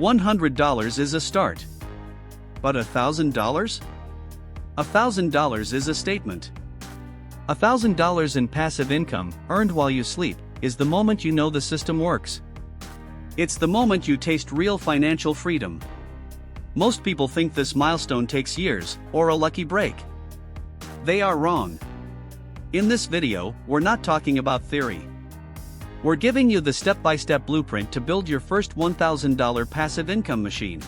$100 is a start. But $1,000? $1,000 is a statement. $1,000 in passive income, earned while you sleep, is the moment you know the system works. It's the moment you taste real financial freedom. Most people think this milestone takes years, or a lucky break. They are wrong. In this video, we're not talking about theory. We're giving you the step-by-step blueprint to build your first $1,000 passive income machine.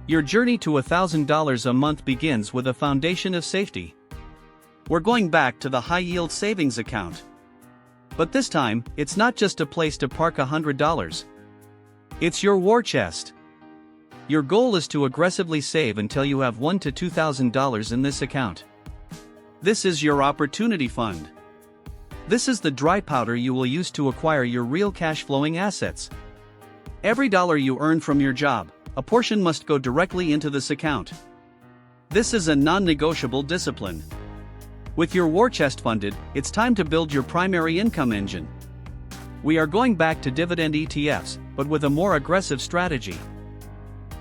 Your journey to $1,000 a month begins with a foundation of safety. We're going back to the high-yield savings account. But this time, it's not just a place to park $100. It's your war chest. Your goal is to aggressively save until you have $1,000 to $2,000 in this account. This is your opportunity fund. This is the dry powder you will use to acquire your real cash-flowing assets. Every dollar you earn from your job, a portion must go directly into this account. This is a non-negotiable discipline. With your war chest funded, it's time to build your primary income engine. We are going back to dividend ETFs, but with a more aggressive strategy.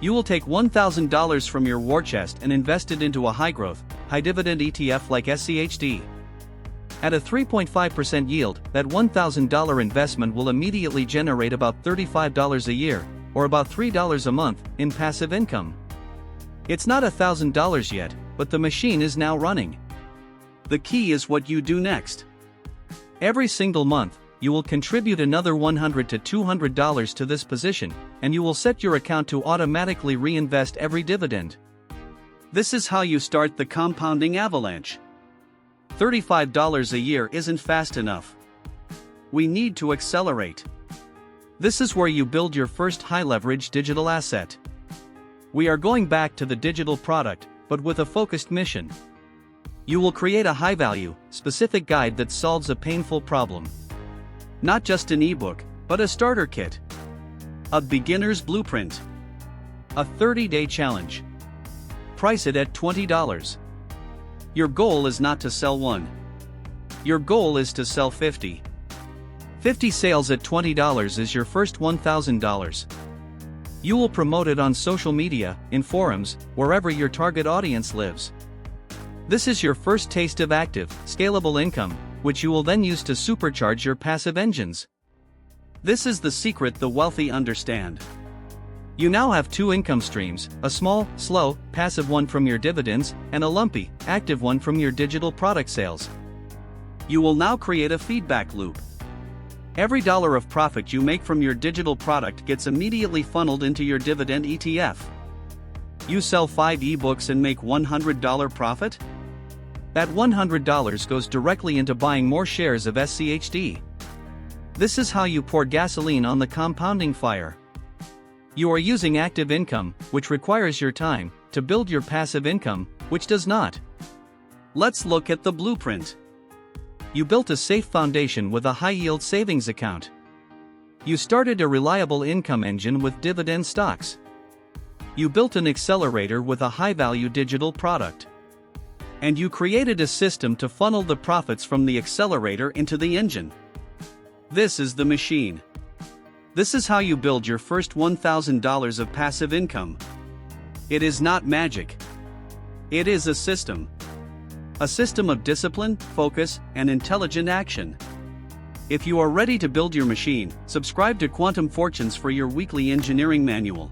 You will take $1,000 from your war chest and invest it into a high-growth, high-dividend ETF like SCHD. At a 3.5% yield, that $1,000 investment will immediately generate about $35 a year, or about $3 a month, in passive income. It's not $1,000 yet, but the machine is now running. The key is what you do next. Every single month, you will contribute another $100 to $200 to this position, and you will set your account to automatically reinvest every dividend. This is how you start the compounding avalanche. $35 a year isn't fast enough. We need to accelerate. This is where you build your first high-leverage digital asset. We are going back to the digital product, but with a focused mission. You will create a high-value, specific guide that solves a painful problem. Not just an ebook, but a starter kit. A beginner's blueprint. A 30-day challenge. Price it at $20. Your goal is not to sell one. Your goal is to sell 50. 50 sales at $20 is your first $1,000. You will promote it on social media, in forums, wherever your target audience lives. This is your first taste of active, scalable income, which you will then use to supercharge your passive engines. This is the secret the wealthy understand. You now have two income streams, a small, slow, passive one from your dividends, and a lumpy, active one from your digital product sales. You will now create a feedback loop. Every dollar of profit you make from your digital product gets immediately funneled into your dividend ETF. You sell 5 ebooks and make $100 profit? That $100 goes directly into buying more shares of SCHD. This is how you pour gasoline on the compounding fire. You are using active income, which requires your time, to build your passive income, which does not. Let's look at the blueprint. You built a safe foundation with a high-yield savings account. You started a reliable income engine with dividend stocks. You built an accelerator with a high-value digital product. And you created a system to funnel the profits from the accelerator into the engine. This is the machine. This is how you build your first $1,000 of passive income. It is not magic. It is a system. A system of discipline, focus, and intelligent action. If you are ready to build your machine, subscribe to Quantum Fortunes for your weekly engineering manual.